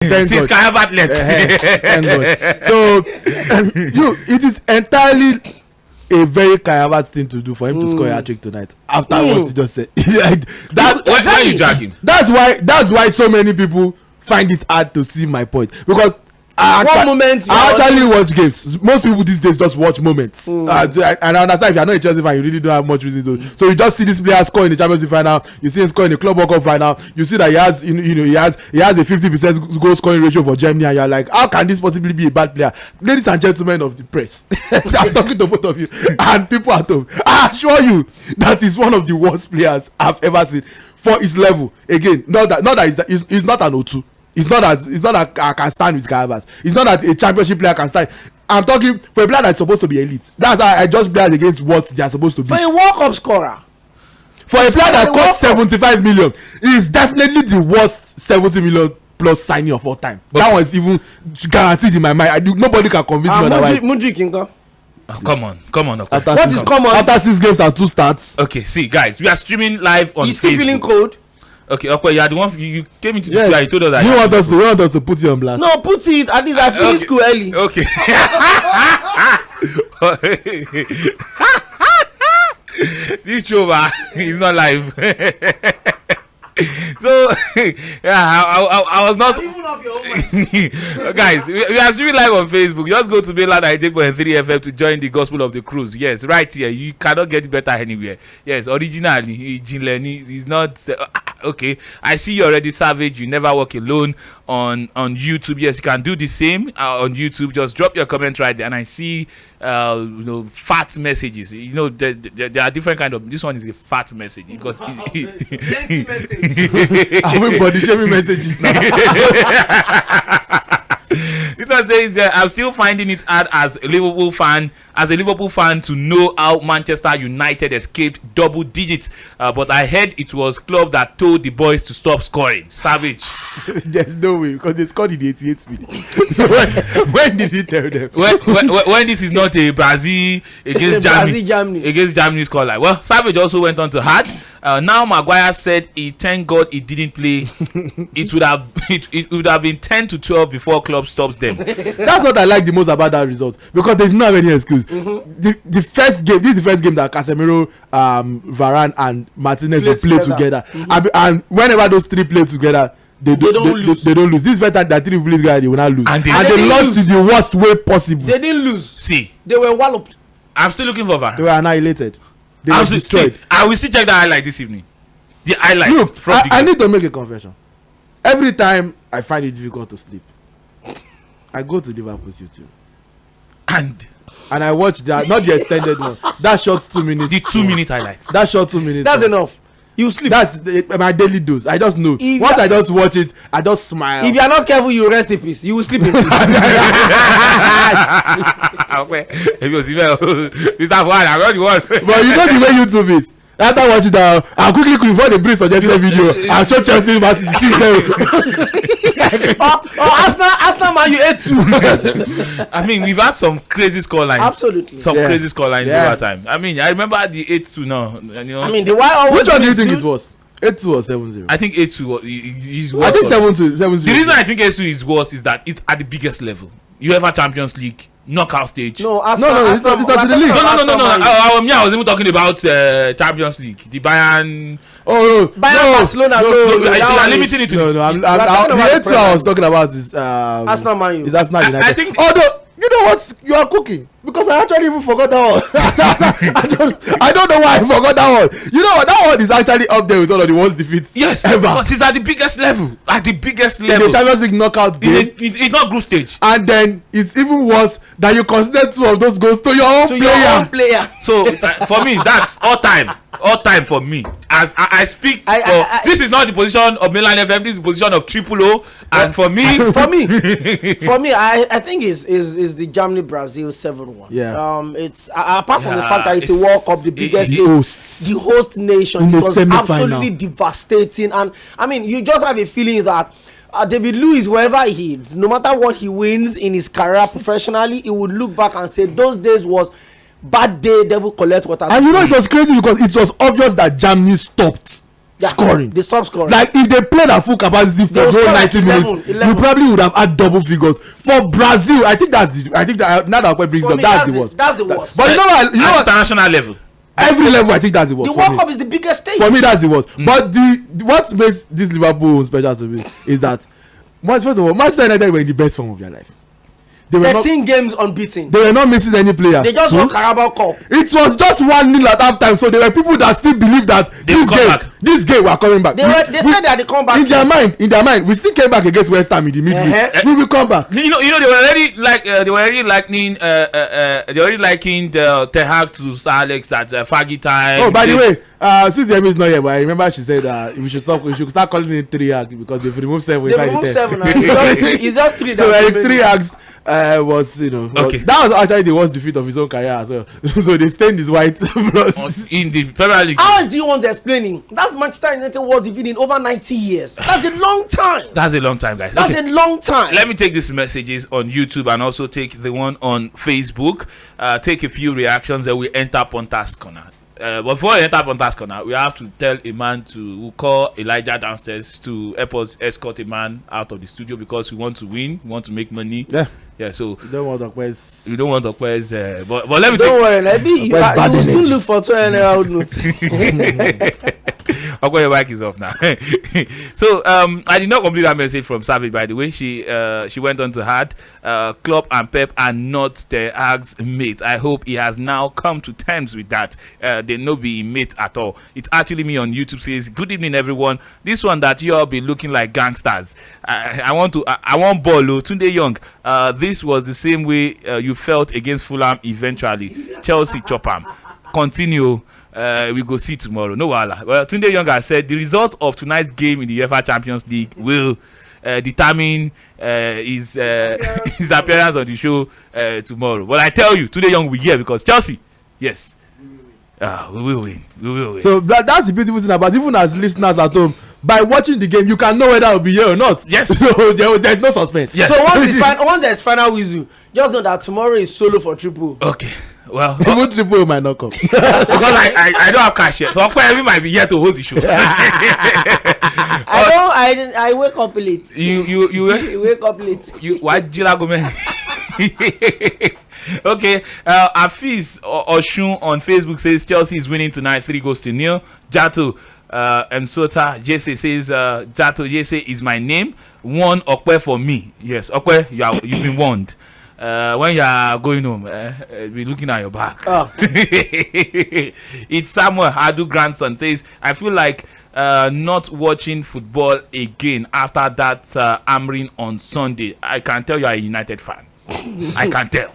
Since Kayabat left. Thank God. So it is entirely a very Kayabat thing to do for him to score a hat-trick tonight after what you just said. Why are you joking? That's why so many people find it hard to see my point, because I actually watch games. Most people these days just watch moments. And I understand if you're not a Chelsea fan, you really don't have much reason to. So you just see this player score in the Champions League final. You see him score in the Club World Cup final. You see that he has he has a 50% goal scoring ratio for Germany, and you're like, how can this possibly be a bad player? Ladies and gentlemen of the press, I'm talking to both of you and people at home. I assure you that is one of the worst players I've ever seen for his level. Again, not that he's not an O2. It's not that I can stand with Gavas. It's not that a championship player can stand. I'm talking for a player that's supposed to be elite. That's how I judge players against what they are supposed to be. For a World Cup scorer. For a player that cost 75 million, he is definitely the worst 70 million plus signing of all time. But that one is even guaranteed in my mind. Nobody can convince me otherwise. Come on. What is common? After 6 games and 2 starts. Okay, see, guys, we are streaming live on Facebook. You still feeling cold? Okay, you are the one. You came into the show. You told us that. You want us to put you on blast? No, put it. At least I finished school early. Okay. This show is not live. So I was not even off your own. Guys, we are streaming live on Facebook. Just go to Mainland 98.3 FM to join the Gospel of the Cruise. Yes, right here. You cannot get it better anywhere. Yes, originally Jinleni is not okay. I see you already, Savage. You never walk alone on YouTube. Yes, you can do the same on YouTube. Just drop your comment right there, and I see fat messages. There are different kind of. This one is a fat message because everybody shaming messages now. This one says I'm still finding it hard as a Liverpool fan to know how Manchester United escaped double digits, but I heard it was club that told the boys to stop scoring. Savage. There's no way, because they scored in the 88th minute. So when did he tell them? When this is not a Brazil against Germany score line. Well, Savage also went on to add, now Maguire said he thank God he didn't play. It would have been 10 to 12 before club stops them. That's what I like the most about that result, because they didn't have any excuse. The first game, this is the first game that Casemiro, Varane and Martinez will play together. And whenever those three play together, they don't lose. This is better that 3 people together, they will not lose. And they lost in the worst way possible. They didn't lose. See, they were walloped. I'm still looking for Varane. They were annihilated. They were destroyed. I will still check the highlight this evening. The highlight. Look, I need to make a confession. Every time I find it difficult to sleep, I go to Liverpool's YouTube and I watch that, not the extended one, that short 2 minutes. The 2-minute highlights. That short 2 minutes. That's enough. You sleep. That's my daily dose. I just know. Once I just watch it, I just smile. If you are not careful, you rest in peace. You will sleep in peace. Mr. Fuad, I'm not the one. But you know the way YouTube is. After watching that, I'll quickly before the bring suggested video. I'll show Chelsea versus 6-0. Arsenal Man U 8-2. I mean, we've had some crazy scorelines. Absolutely. Crazy scorelines over time. I mean, I remember the 8-2 now. I mean, which one do you think it was? 8-2 or 7-0? I think 8-2 is worse. I think 7-2. The reason I think 8-2 is worse is that it's at the biggest level. UEFA Champions League, knockout stage. It's not the league. No. I was even talking about Champions League, the Bayern. Barcelona. You are limiting it to the 8-2 I was talking about is Arsenal Man U. Is Arsenal United. I think. Although you know what, you are cooking, because I actually even forgot that one. I don't know why I forgot that one. You know what, that one is actually up there with all of the worst defeats. Yes, ever. But it's at the biggest level. At the biggest level. In the Champions League knockout game. It's not group stage. And then it's even worse that you consider 2 of those goals to your own player. So for me, that's all time for me. As I speak, this is not the position of Mainland FM. This is the position of Triple.O. And for me, I think is the Germany Brazil 7-1. Yeah. It's apart from the fact that it's a World Cup, the biggest the host nation, in it was semi-final. absolutely devastating. And I mean, you just have a feeling that David Luiz, wherever he is, no matter what he wins in his career professionally, he would look back and say those days was bad day, devil collect water. And you know, it was crazy because it was obvious that Germany stopped scoring. They stop scoring. Like if they played at full capacity for those 90 minutes, we probably would have had double figures. For Brazil, I think that now that brings up, that's the worst. That's the worst. But you know what? International level. Every level, I think that's the worst. The World Cup is the biggest stage. For me, that's the worst. But what makes this Liverpool special to me is that, first of all, Manchester United were in the best form of their life. 13 games unbeaten. They were not missing any player. They just won Carabao Cup. It was just 1-0 at half time, so there were people that still believe that this game were coming back. They said they had to come back. In their mind, we still came back against West Ham in the midweek. We will come back. You know, they were already liking the Ten Hag to Sir Alex at Faggy time. Oh, by the way, Susie Emi is not here, but I remember she said that we should start calling it 3 Hags because they've removed 7. They removed 7. It's just 3. So 3 Hags was, okay. That was actually the worst defeat of his own career as well. So they stained his white blood in the Premier League. How else do you want to explain it? That's Manchester United worst defeat in over 90 years. That's a long time. That's a long time, guys. That's a long time. Let me take these messages on YouTube and also take the one on Facebook. Take a few reactions and we enter Pontas Corner. But before we enter Pontas Corner, we have to tell a man to call Elijah downstairs to help us escort a man out of the studio because we want to win, we want to make money. Yeah, so you don't want to quest. You don't want to quest, but let me. Don't worry, you will still look for 200 notes. Okay, your mic is off now. So I did not complete that message from Savage, by the way. She went on to add, Klopp and Pep are not the Hags mate. I hope he has now come to terms with that. They no be mate at all. It's actually me on YouTube says, good evening everyone. This one that you all be looking like gangsters. I want Bolo Tunde Young. This was the same way you felt against Fulham eventually. Chelsea chop am. Continue. We go see tomorrow. No wala. Well, Tunde Young has said the result of tonight's game in the UEFA Champions League will determine his appearance on the show tomorrow. But I tell you, Tunde Young will hear because Chelsea, yes, we will win. We will win. So that's the beautiful thing about even as listeners at home. By watching the game, you can know whether I'll be here or not. Yes. So there's no suspense. Yes. So once there's final whistle, just know that tomorrow is solo for Triple. Okay. Well, even Triple might not come because I don't have cash yet, so Okwe might be here to host the show. I wake up late. You wake up late. Why Jila Gome? Okay, Afiz Oshun on Facebook says Chelsea is winning tonight, 3-0. Jato Msota Jesse says Jato Jesse is my name. One Okwe for me. Yes, Okwe, you've been warned. When you are going home, be looking at your back. It's Samuel Adu grandson says, I feel like not watching football again after that hammering on Sunday. I can tell you are a United fan. I can tell.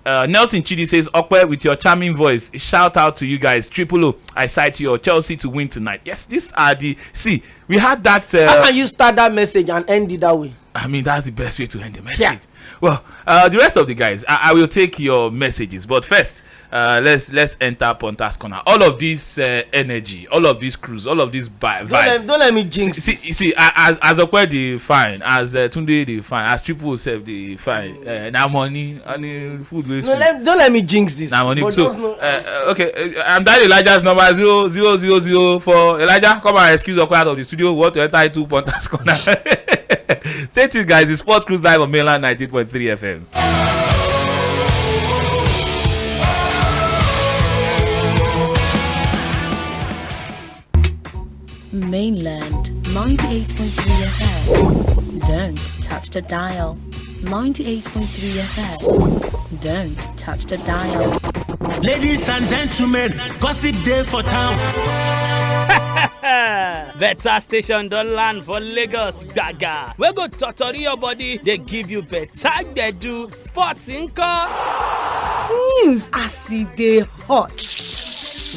Nelson Chidi says, Okwe, with your charming voice, shout out to you guys. Triple-O, I cite your Chelsea to win tonight. Yes, these are the... See, we had that... How can you start that message and end it that way? I mean, that's the best way to end the message. Yeah. Well, the rest of the guys, I will take your messages. But first, let's enter Pontas Corner. All of this energy, all of this cruise, all of this vibe. Don't let me jinx. See, as Okwe the fine, as Tunde the fine, as Triple self the fine. Now money, and food waste. Don't let me jinx this. Now money. So, okay, I'm dialing Elijah's number 0004. Elijah, come and excuse Okwe out of the studio. What to enter into Pontas Corner. Stay tuned, guys. The Sport Cruise live on Mainland 19.3 FM. Mainland 98.3 FM. Don't touch the dial. 98.3 FM. Don't touch the dial. Ladies and gentlemen, gossip day for town. Better station don land for Lagos Gaga. We go totori your body, they give you better gbedu. Sports nko. News as e dey hot.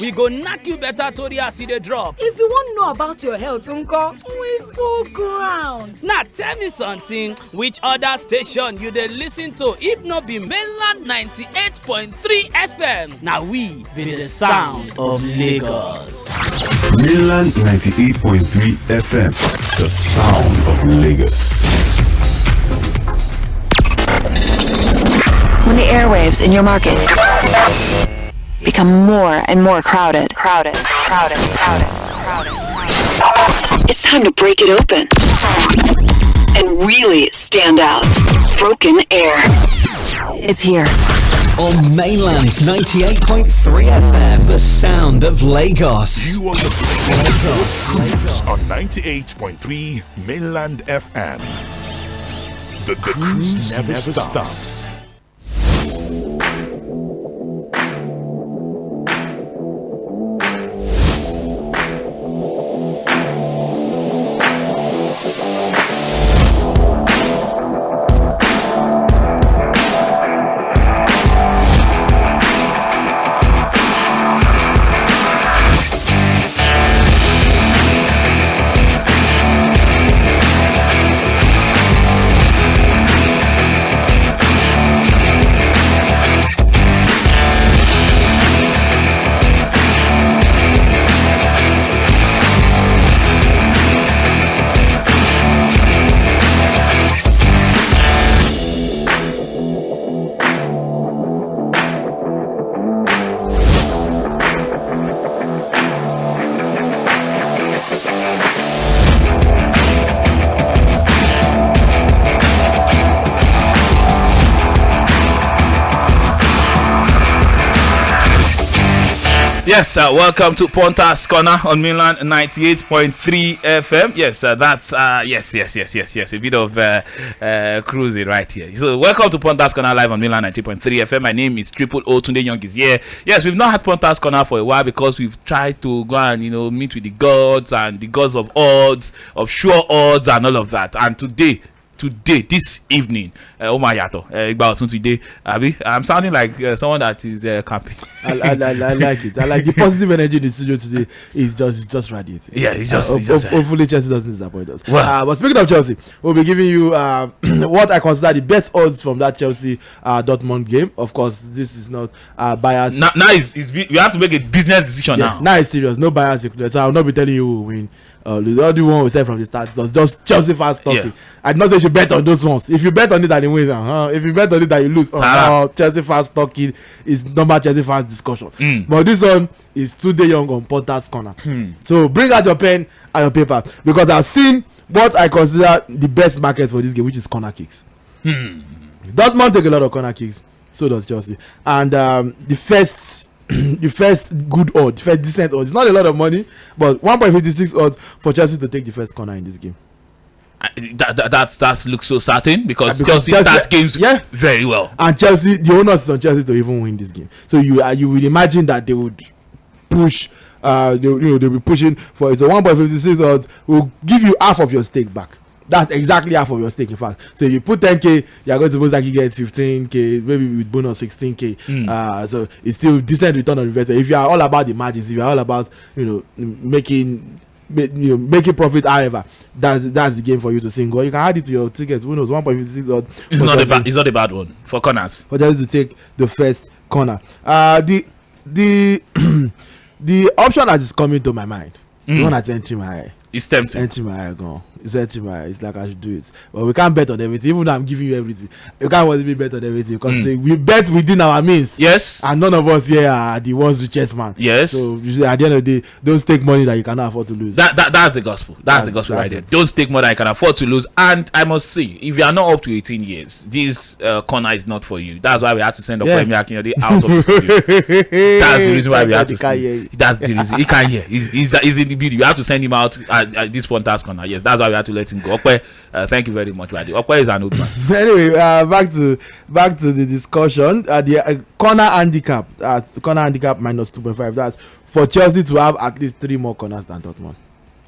We go knock you better tori as e dey drop. If you wan know about your health nko, we full ground. Now tell me something, which other station you dey listen to if no be Mainland 98.3 FM? Now we be the sound of Lagos. Mainland 98.3 FM, the sound of Lagos. When the airwaves in your market become more and more crowded. It's time to break it open and really stand out. Broken Air is here. On Mainland 98.3 FM, the sound of Lagos. You are listening to Sports Cruise on 98.3 Mainland FM. The cruise never stops. Yes, welcome to Ponta's Corner on Mainland 98.3 FM. Yes, that's yes. A bit of cruising right here. So, welcome to Ponta's Corner live on Mainland 98.3 FM. My name is Triple.O. Tunde Young is here. Yes, we've not had Ponta's Corner for a while because we've tried to go and meet with the gods and the gods of odds, of sure odds, and all of that. And today, this evening, today, I'm sounding like someone that is camping. I like it. I like the positive energy in the studio today. It's just radiating. Yeah, it's just. Hopefully, Chelsea doesn't disappoint us. Well, but speaking of Chelsea, we'll be giving you what I consider the best odds from that Chelsea Dortmund game. Of course, this is not bias. Now you have to make a business decision now. Now it's serious. No bias included. So I will not be telling you who will win. The other one we said from the start was just Chelsea fans talking. Yeah. I did not say you should bet on those ones. If you bet on it and you win, if you bet on it and you lose, Chelsea fans talking is normal Chelsea fans discussion. But this one is Tunde Young on Ponta's Corner. So bring out your pen and your paper because I've seen what I consider the best market for this game, which is corner kicks. Dortmund take a lot of corner kicks, so does Chelsea. And the first good odd, first decent odds. It's not a lot of money, but 1.56 odds for Chelsea to take the first corner in this game. That looks so certain because Chelsea start games very well. And Chelsea, the onus is on Chelsea to even win this game. So you will imagine that they would push. They'll be pushing for it. So 1.56 odds will give you half of your stake back. That's exactly half of your stake, in fact. So if you put 10k, you're going to most likely get 15k, maybe with bonus 16k. So it's still decent return on investment. If you are all about the margins, if you are all about making profit, however, that's the game for you to sing. Or you can add it to your tickets. Who knows? 1.56 odds. It's not a bad one for corners. For Chelsea to take the first corner. The option that is coming to my mind, the one that's entering my eye. It's tempting. Entering my eye, gone. It's entering my eye. It's like I should do it, but we can't bet on everything. Even though I'm giving you everything, you can't want to be bet on everything because we bet within our means. Yes. And none of us here are the world's richest man. Yes. So usually at the end of the day, don't stake money that you cannot afford to lose. That's the gospel. That's the gospel right there. Don't stake money that you can afford to lose. And I must say, if you are not up to 18 years, this corner is not for you. That's why we had to send Okwemi Akinode out of the studio. That's the reason why we had to. That's the reason. He can't hear. He's in the video. We have to send him out at this Ponta's Corner. Yes, that's why we had to let him go. Okwe, thank you very much, Buddy. Okwe is an old man. Anyway, back to the discussion. The corner handicap. Corner handicap minus 2.5. That's for Chelsea to have at least 3 more corners than Dortmund.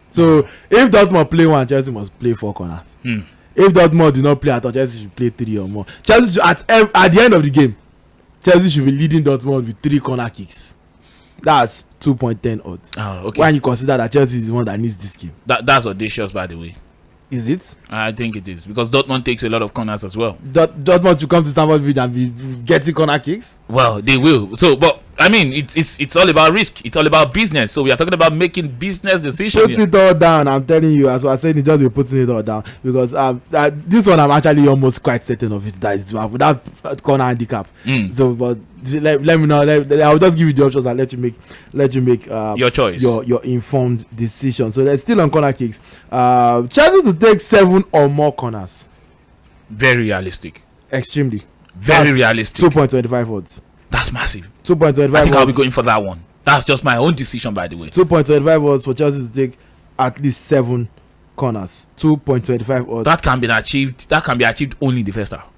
So if Dortmund play 1, Chelsea must play 4 corners. If Dortmund do not play at all, Chelsea should play 3 or more. Chelsea should, at the end of the game, Chelsea should be leading Dortmund with 3 corner kicks. That's 2.10 odds. Okay. When you consider that Chelsea is the one that needs this game. That's audacious, by the way. Is it? I think it is because Dortmund takes a lot of corners as well. Dortmund to come to Stamford Bridge and be getting corner kicks. Well, they will. So, but I mean, it's all about risk. It's all about business. So we are talking about making business decisions. Put it all down. I'm telling you, as I was saying, just be putting it all down because this one I'm actually almost quite certain of it that it's without corner handicap. So, but let me know. I'll just give you the options and let you make your choice, your informed decision. So they're still on corner kicks. Chelsea to take 7 or more corners. Very realistic. Extremely. Very realistic. 2.25 odds. That's massive. 2.25. I think I'll be going for that one. That's just my own decision, by the way. 2.25 odds for Chelsea to take at least 7 corners. 2.25 odds. That can be achieved. That can be achieved only in the first half.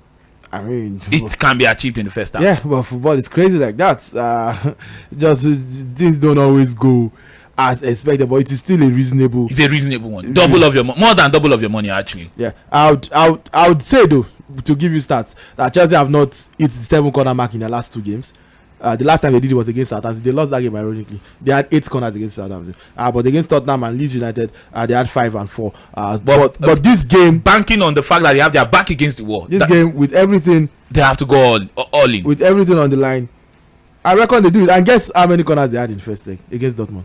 I mean, it can be achieved in the first half. Yeah, but football is crazy like that. Just things don't always go as expected, but it is still a reasonable. It's a reasonable one. Double of your more than double of your money, actually. Yeah, I would say though, to give you stats, that Chelsea have not hit the 7 corner mark in their last 2 games. The last time they did it was against Southampton. They lost that game ironically. They had 8 corners against Southampton. But against Tottenham and Leeds United, they had 5 and 4. But this game, banking on the fact that they have their back against the wall. This game with everything, they have to go all in. With everything on the line, I reckon they do it. And guess how many corners they had in the first leg against Dortmund?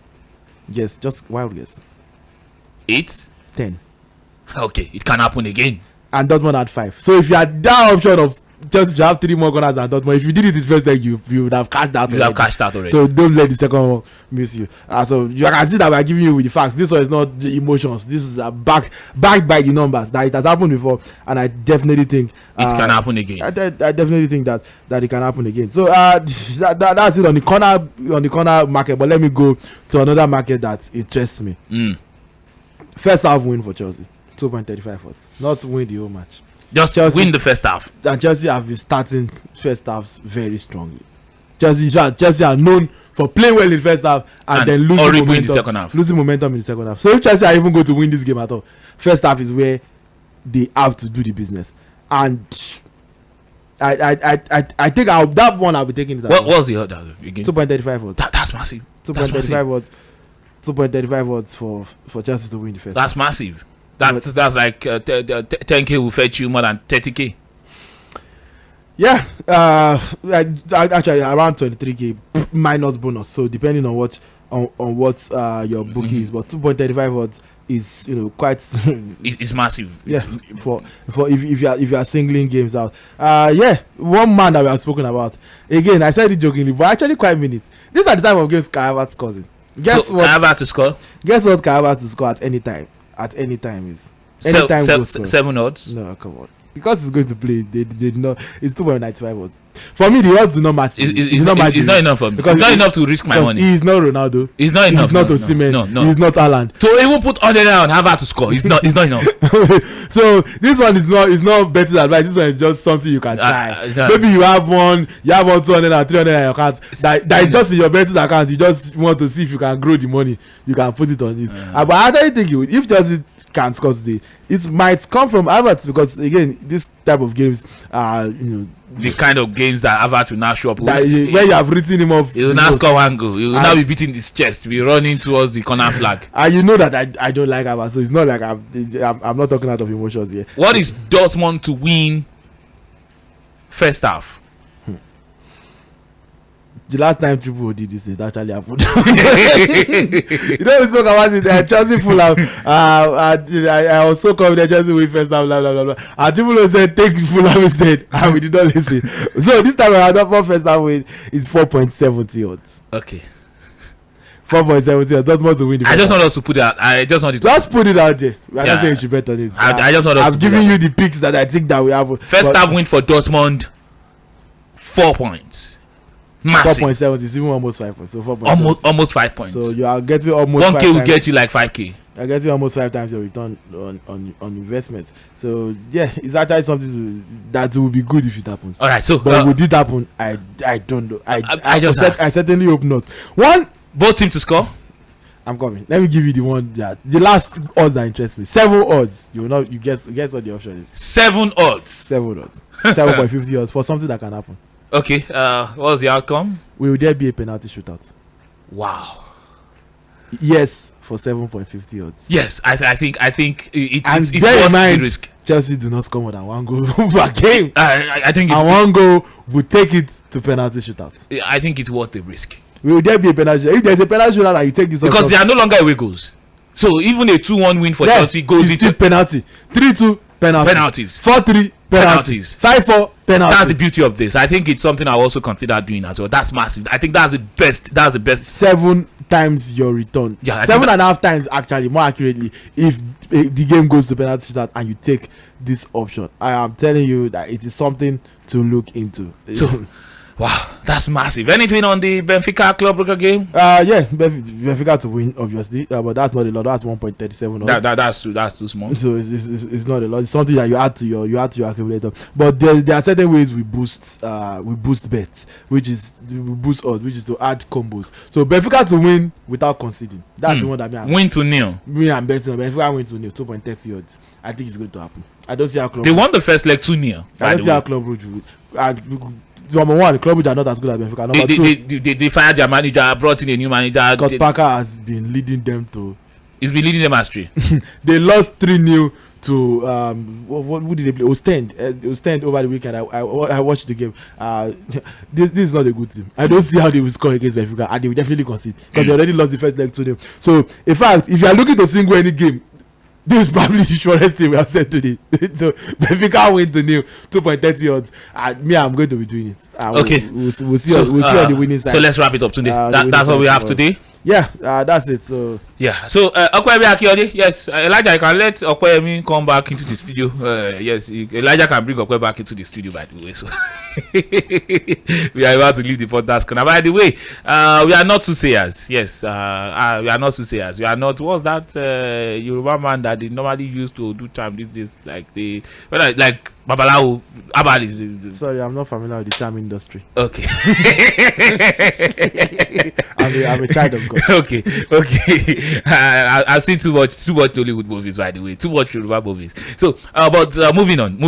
Yes, just wild guess. 8? 10. Okay, it can happen again. And Dortmund had 5. So if you had that option of Chelsea to have 3 more corners than Dortmund, if you did it in the first leg, you would have cashed that. You have cashed out already. So don't let the second one miss you. So you can see that we are giving you with the facts. This one is not the emotions. This is backed by the numbers. That it has happened before, and I definitely think it can happen again. I definitely think that it can happen again. So that's it on the corner market. But let me go to another market that interests me. First half win for Chelsea, 2.35 odds. Not win the whole match. Just Chelsea, win the first half. And Chelsea have been starting first halves very strongly. Chelsea are known for playing well in the first half and then losing momentum in the second half. Losing momentum in the second half. So if Chelsea are even going to win this game at all, first half is where they have to do the business. And I think that one I'll be taking it. What was the other again? 2.35 odds. That's massive. 2.35 odds. 2.35 odds for Chelsea to win the first. That's massive. That's like 10k will fetch you more than 30k. Yeah, actually around 23k minus bonus. So depending on what your bookie is, but 2.35 odds is quite. It's massive. Yeah, for if you are singling games out. Yeah, one man that we have spoken about. Again, I said it jokingly, but actually quite mean it. These are the type of games Kai Havertz causing. Guess what? Kai Havertz to score. Guess what? Kai Havertz to score at any time. At any time is anytime. 7 odds. No, come on. Because he's going to play, they did not. It's 2.95 odds. For me, the odds do not match. It's not enough for me. Because it's not enough to risk my money. He's not Ronaldo. He's not enough. He's not Osimhen. No. He's not Haaland. To even put 100 and have her to score, it's not enough. So this one is not better advice. This one is just something you can try. Maybe you have one 200 and 300 in your account. That is just in your betting account. You just want to see if you can grow the money. You can put it on it. But I actually think if Chelsea can score today, it might come from Havertz, because again, this type of games are the kind of games that Havertz will now show up where you have written him off. He will now score one goal. He will now be beating his chest, be running towards the corner flag. And you know that I don't like Havertz, so it's not like I'm not talking out of emotions here. What is Dortmund to win first half? The last time Triple.O did this, it actually happened. We spoke about it. Chelsea Fulham. I was so confident Chelsea win first half. Blah, blah, blah, blah. And Triple.O said, take Fulham instead. And we did not listen. So this time around, our first half win is 4.70 odds. Okay. 4.70 odds. Dortmund to win the I just want us to put it out. I just want it to. Just put it out there. We are not saying you should bet on it. I just want us I'm giving you the picks that I think that we have. First half win for Dortmund, 4 points. Massive. 4.70 is even almost 5 points. So 4.70. Almost 5 points. So you are getting almost 1k will get you like 5k. You're getting almost 5 times your return on investment. So yeah, it's actually something that will be good if it happens. All right. So but would it happen? I don't know. I certainly hope not. Both team to score. I'm coming. Let me give you the one that the last odds that interests me. 7 odds. You guess what the option is. 7 odds. 7 odds. 7.50 odds for something that can happen. Okay, what was the outcome? Will there be a penalty shootout? Wow. Yes, for 7.50 odds. Yes, I think it's and worth the risk. Chelsea do not score more than 1 goal per game. I think it's, and 1 goal would take it to penalty shootout. I think it's worth the risk. Will there be a penalty? If there's a penalty shootout and you take this, because they are no longer away goals. So even a 2-1 win for Chelsea goes into penalty. 3-2 penalties. 4-3 penalties. 5-4 penalties. That's the beauty of this. I think it's something I also consider doing as well. That's massive. I think that's the best. 7 times your return. Yeah, 7.5 times actually, more accurately, if the game goes to penalty shootout and you take this option. I am telling you that it is something to look into. So wow, that's massive. Anything on the Benfica Club Brugge game? Yeah, Benfica to win, obviously, but that's not a lot. That's 1.37. That's too small. So it's not a lot. It's something that you add to your accumulator. But there are certain ways we boost bets, which is we boost odds, which is to add combos. So Benfica to win without conceding. That's the one that win to nil. Me and betting Benfica win to nil 2.30 odds. I think it's going to happen. I don't see how club. They won the first leg 2-0. I don't see how club would. Number one, the club are not as good as Benfica. Number two, they fired their manager, brought in a new manager. Scott Parker has been leading them to. He's been leading them astray. They lost 3-0 to who did they play? Ostend over the weekend. I watched the game. This is not a good team. I don't see how they will score against Benfica, and they will definitely concede because they already lost the first leg to them. So, in fact, if you are looking to single any game, this is probably the shortest thing we have said today. So Benfica win to nil 2.30 odds. I'm going to be doing it. Okay, we'll see on the winning side. So let's wrap it up today. That's what we have today. Yeah, that's it. So yeah. So Okwemi Akiode, yes, Elijah, I can let Okwemi come back into the studio. Yes, Elijah can bring Okwemi back into the studio, by the way. So we are about to leave the podcast corner. By the way, we are not soothsayers. Yes, we are not soothsayers. We are not. What's that Yoruba man that they normally used to do time these days? Like like Babalawo, Abal is. Sorry, I'm not familiar with the charm industry. Okay. I'm a child of God. Okay. I've seen too much Hollywood movies, by the way, too much Yoruba movies. So, but moving on.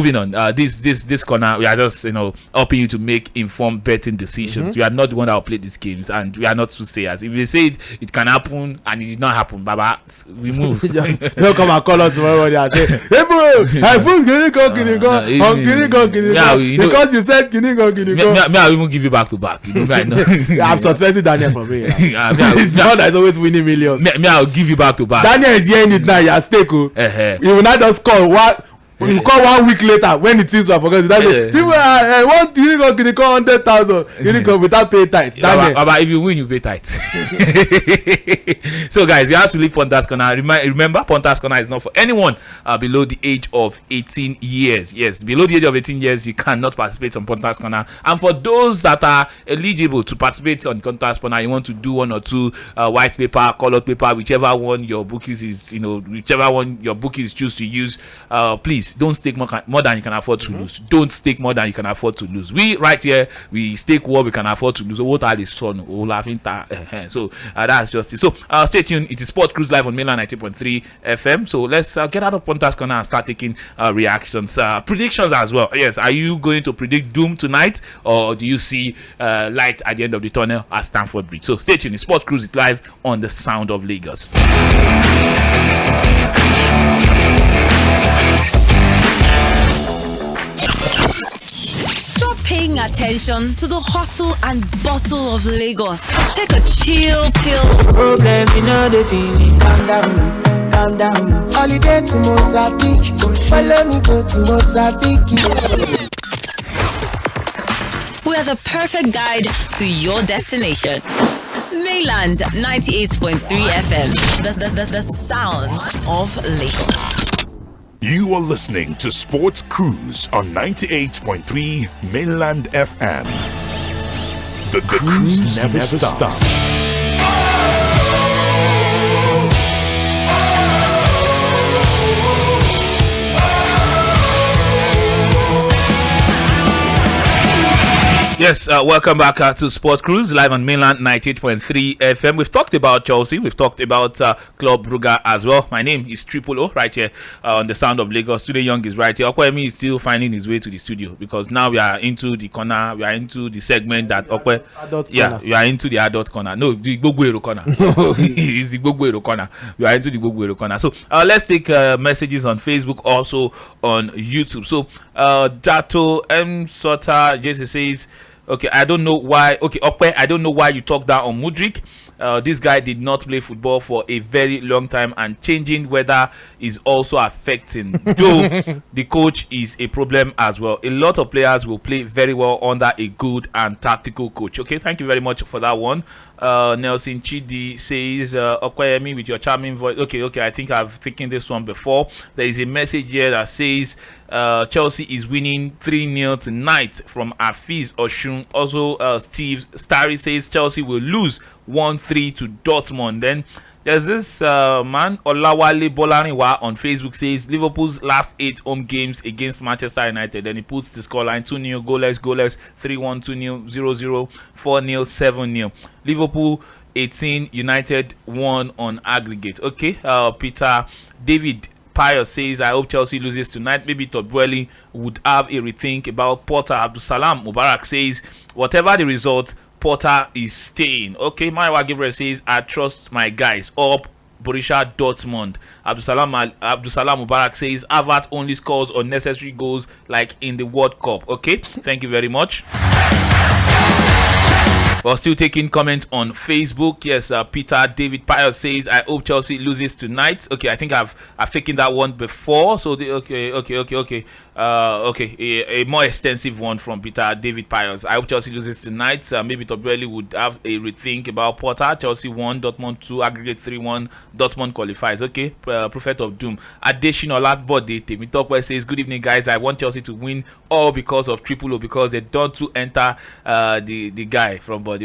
This corner, we are just helping you to make informed betting decisions. We are not the one that will play these games, and we are not soothsayers. If they say it can happen and it did not happen, Baba, we move. They'll come and call us tomorrow morning and say, "Hey bro, I put Kini go, because you said Kini go." Me, I'll even give you back to back. I'm suspecting Daniel from here. It's one that's always winning millions. Me, I'll give you back to back. Daniel is hearing it now. You're stake. He will not just call what. You call 1 week later when it is forgotten. That's it. People want you go call 100,000. You go without pay tithe. But if you win, you pay tithe. So guys, we have to leave Pontas Corner. Remember, Pontas Corner is not for anyone below the age of 18 years. Yes, below the age of 18 years, you cannot participate on Pontas Corner. And for those that are eligible to participate on Pontas Corner, you want to do 1 or 2 white paper, colored paper, whichever one your bookies is, whichever one your bookies choose to use. Please don't stake more than you can afford to lose. Don't stake more than you can afford to lose. We right here, we stake what we can afford to lose. What are the son? So that's just it. So stay tuned. It is Sport Cruise live on Mainland 90.3 FM. So let's get out of Pontas Corner and start taking reactions, predictions as well. Yes, are you going to predict doom tonight, or do you see light at the end of the tunnel at Stamford Bridge? So stay tuned. It's Sport Cruise live on the Sound of Lagos. Stop paying attention to the hustle and bustle of Lagos. Take a chill pill. Problem in all the feeling. Calm down. Holiday to Mozambique. Follow me go to Mozambique. We are the perfect guide to your destination. Mainland 98.3 FM. The sound of Lagos. You are listening to Sports Cruise on 98.3 Mainland FM. The cruise never stops. Yes, welcome back to Sport Cruise live on mainland 98.3 FM. We've talked about Chelsea, we've talked about Club Brugge as well. My name is Triple.O right here on the Sound of Lagos. Tunde Young is right here. Okwemi is still finding his way to the studio because now we are into the corner, we are into the segment that Okwe. Yeah, we are into the adult corner. No, the Gbogbo corner. It's the Gbogbo corner. We are into the Gbogbo corner. So let's take messages on Facebook, also on YouTube. So Dato M Sota Jesse says, okay, I don't know why. Okay, Okwe, I don't know why you talk down on Mudryk. This guy did not play football for a very long time, and changing weather is also affecting. Though the coach is a problem as well. A lot of players will play very well under a good and tactical coach. Okay, thank you very much for that one. Nelson Chidi says, Okwayemi with your charming voice. Okay, I think I've taken this one before. There is a message here that says Chelsea is winning 3-0 tonight from Afiz Oshun. Also, Steve Starry says Chelsea will lose 1-3 to Dortmund. Then there's this man Olawale Bolaniwa on Facebook says Liverpool's last 8 home games against Manchester United. Then he puts the scoreline 2-0, goalless, 3-1, 2-0, 0-0, 4-0, 7-0. Liverpool 18, United 1 on aggregate. Okay, Peter David Pius says, I hope Chelsea loses tonight. Maybe Todd Boehly would have a rethink about Porter. Abdusalam Mubarak says, whatever the result, Porter is staying. Okay, Maiwa Gabriel says, I trust my guys. Up Borussia Dortmund. Abdusalam Mubarak says, Havertz only scores unnecessary goals like in the World Cup. Okay, thank you very much. We're still taking comments on Facebook. Yes, Peter David Pius says, I hope Chelsea loses tonight. Okay, I think I've taken that one before. So okay. A more extensive one from Peter David Pius. I hope Chelsea loses tonight. Maybe Tobrelli would have a rethink about Porter. Chelsea 1, Dortmund 2, aggregate 3-1. Dortmund qualifies. Okay, Prophet of Doom. Additional Latbody Temitopwe says, good evening, guys. I want Chelsea to win all because of Triple.O, because they don't to enter the guy from Body.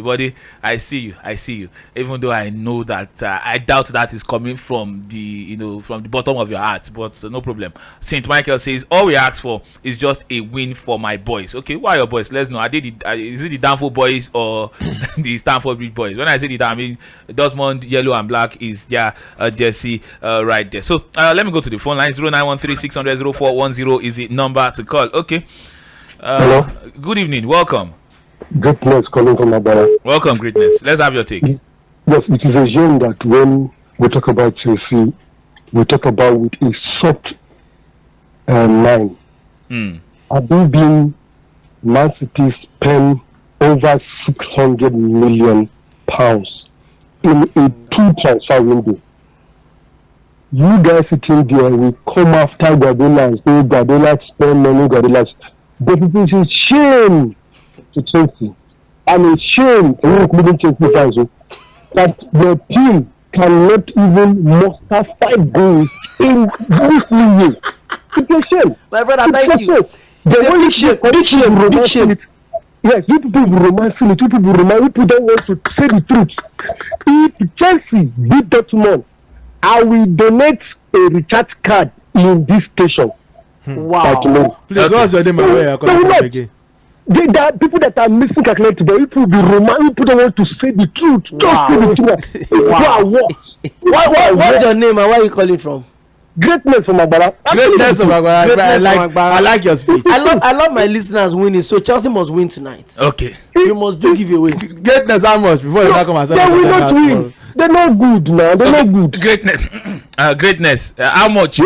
I see you. Even though I know that I doubt that is coming from the from the bottom of your heart, but no problem. Saint Michael says, all we ask for is just a win for my boys. Okay, why your boys? Let's know. Is it the Danford boys or the Stanford Bridge boys? When I say I mean Dortmund yellow and black is their jersey right there. So let me go to the phone line. 0913-600-0410 is the number to call. Okay. Hello. Good evening. Welcome. Greatness calling from Abara. Welcome, Greatness. Let's have your take. Yes, it is a shame that when we talk about Chelsea, we talk about with a soft mind. Have they been Man City spend over £600 million in a 2 transfer window? You guys sitting there will come after Guardiola and say Guardiola spend money, Guardiola. But it is a shame to Chelsea, and a shame including Chelsea fans that the team cannot even muster 5 goals in this year. It's a shame. My brother, thank you. It's a big shame. Yes, you people will romancing it. You people don't want to say the truth. If Chelsea beat Dortmund, I will donate a recharge card in this station. Wow. Please, what's your name? Again? There are people that are missing calculated. People be romantic. People don't want to say the truth. Just say the truth. What's your name and where are you calling from? Greatness from Agbara. I like your speech. I love my listeners winning, so Chelsea must win tonight. Okay. You must do give away. Greatness, how much before you come and say they will not win. They're not good now. They're not good. Greatness. How much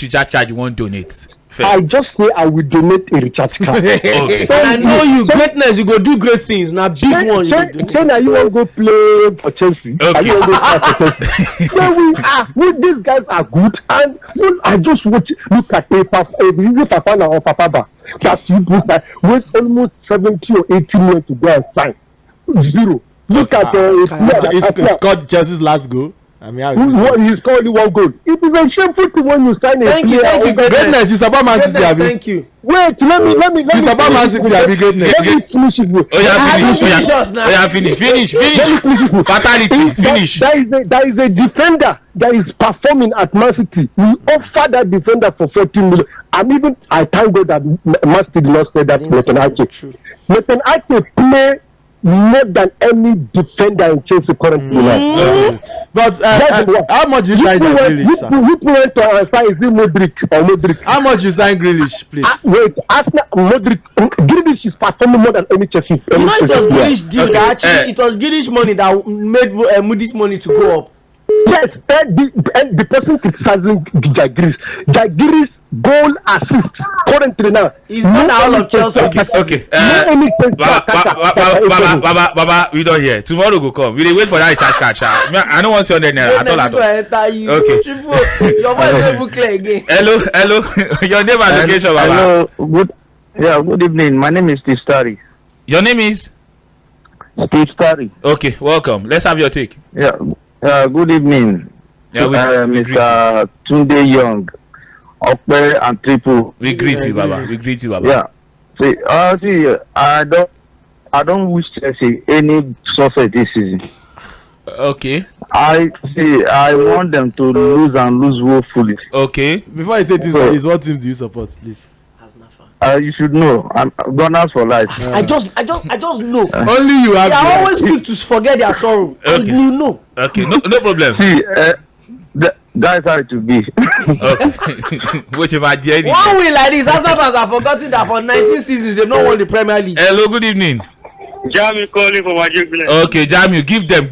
you charge you won't donate? First. I just say I will donate a recharge card. Okay. And I know you, Greatness, you go do great things. Now big one. Then you want to go play for Chelsea. Okay. You want to go play for Chelsea. So these guys are good, and I just look at Fafana or Papaba that you put that with almost 70 or 80 million to go and sign 0. Look at he scored Chelsea's last goal. I mean, he scored only 1 goal. It is a shameful thing when you sign a player. Thank you, Greatness. You support Man City, Abi. Thank you. Wait, let me. You support Man City, Abi. Greatness. Let me finish it. Finish. Fatality. Finish. There is a defender that is performing at Man City. We offer that defender for 14 million. And even I thank God that Man City did not say that. Nathan Ake play more than any defender in Chelsea currently. But how much you sign Grealish, sir? You went to answer, is it Modric or Modric? How much you sign Grealish, please? Wait, Arsenal, Modric, Grealish is performing more than any Chelsea. It was Grealish deal that actually, it was Grealish money that made Moody's money to go up. Yes, the person criticizing Grealish goal assist currently now. He's not all of Chelsea. Okay. Baba, we don't hear. Tomorrow go come. We dey wait for that recharge card. I don't want to see on there at all. Okay. Your voice will be clear again. Hello. Your name and location, Baba. Hello. Good evening. My name is Steve Starry. Your name is Steve Starry. Okay, welcome. Let's have your take. Yeah. Good evening. Yeah, Mr. Tunde Young. Okpere and Triple. We greet you, Baba. Yeah. See, I don't wish Chelsea any success this season. Okay. I want them to lose woefully. Okay. Before I say this, what team do you support, please? You should know. I'm Gunners for life. I just know. Only you have. I always quick to forget their sorrow. Okay. And you know. Okay. No problem. See, that's how it will be. Whichever day. One way like this, Arsenal fans have forgotten that for 19 seasons they've not won the Premier League. Hello, good evening. Jamie calling for my Magic. Okay, Jamie, give them.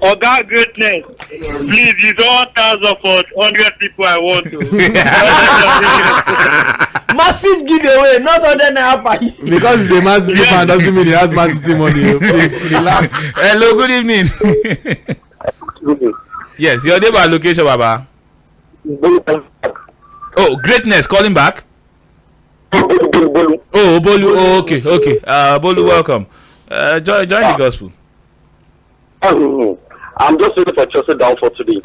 Oga greatness. Please, you don't answer for 100 people I want to. Massive giveaway, not 100 naira per. Because he's a Man City fan doesn't mean he has Man City money. Please relax. Hello, good evening. Yes, your name and location, Baba. Oh, greatness, calling back. Oh, Bolu. Oh, okay. Bolu, welcome. Join the gospel. I'm just waiting for Chelsea down for today.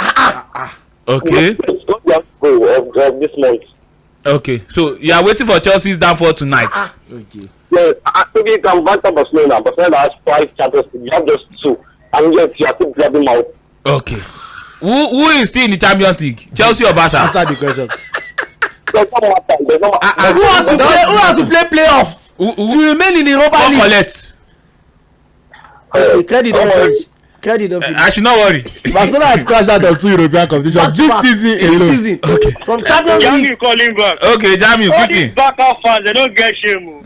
Okay. It's not the goal of this month. Okay, so you are waiting for Chelsea's downfall tonight. Okay. Yes, maybe you can back up Barcelona. Barcelona has 5 Champions League. You have just 2, and yet you are still grabbing out. Okay. Who is still in the Champions League? Chelsea or Barca? Answer the question. Who has to play playoff to remain in the Europa League? Collect. Credit don't finish. I should not worry. Barcelona has crashed out of 2 European competitions this season. Okay. From Champions League. Jamie calling back. Okay, Jamie, all quickly. these backup fans, they don't get shame.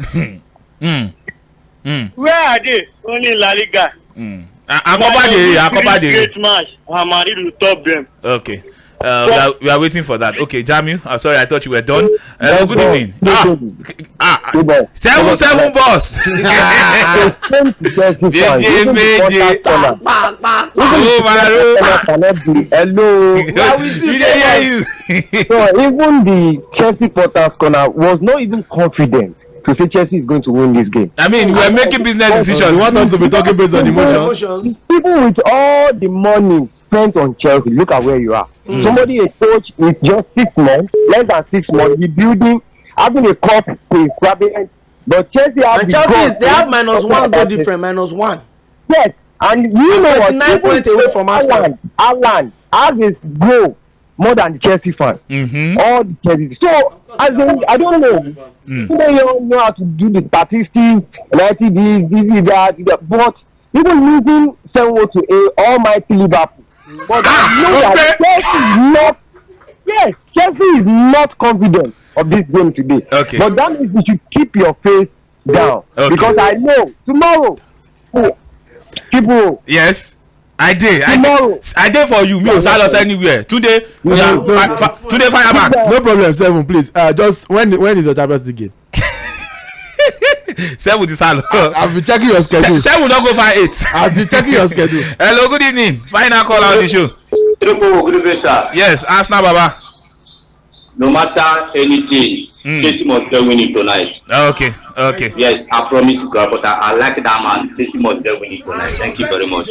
Where are they? Only in La Liga. Akobade. Great match. Hamadi will top them. Okay. We are waiting for that. Okay, Jamie. Sorry, I thought you were done. Good evening. 7 boss. Hello. So even the Chelsea Porter's corner was not even confident to say Chelsea is going to win this game. I mean, we are making business decisions. You want us to be talking based on emotions? Even with all the money spent on Chelsea, look at where you are. Somebody, a coach with just 6 months, less than 6 months, rebuilding, having a cup to grabbing. But Chelsea have they have -1 goal difference, -1. Yes, and you know what? 39 points away from Arsenal. Alan has his goal more than the Chelsea fan. All the Chelsea. So I don't know. You don't know how to do the statistics, 90 this, that. But even losing 7-0 to almighty Liverpool. But that Chelsea is not confident of this game today. Okay. But that means you should keep your face down. Okay. Because I know tomorrow people. Yes. I did for you. Me Salos anywhere. Today fire back. No problem, 7, please. Just when is the Champions League game? 7 is Salos. I've been checking your schedule. 7 don't go for 8. I've been checking your schedule. Hello, good evening. Final call on the show. Triple, good evening, sir. Yes, Arsenal, Baba. No matter anything, Chelsea must get winning tonight. Okay. Yes, I promise you, Grandpa. I like that man. Chelsea must get winning tonight. Thank you very much.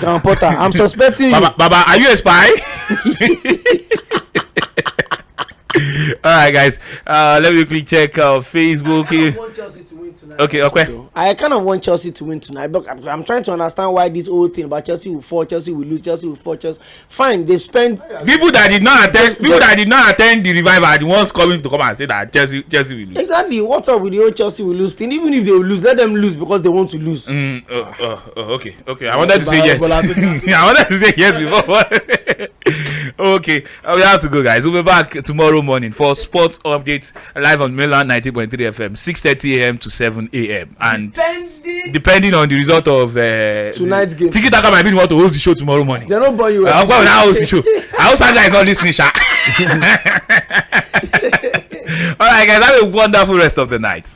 Grandpa, I'm suspecting you. Baba, are you a spy? right, guys. Let me quickly check Facebook. Okay. I kind of want Chelsea to win tonight, but I'm trying to understand why this whole thing about Chelsea will fall, Chelsea will lose, Chelsea will fall. Chelsea. Fine, they spent people that did not attend the revival are the ones coming to come and say that Chelsea will lose. Exactly. What's up with the whole Chelsea will lose thing? Even if they will lose, let them lose because they want to lose. Okay. I wanted to say yes. I wanted to say yes before. Okay, we have to go, guys. We'll be back tomorrow morning for sports updates live on Mainland 90.3 FM, 6:30 a.m. to 7 a.m. And depending on the result of tonight's game, Tiki Taka might be the one to host the show tomorrow morning. They don't buy you. I'm going to host the show. I hope Sandra is not listening, Sha. All right, guys. Have a wonderful rest of the night.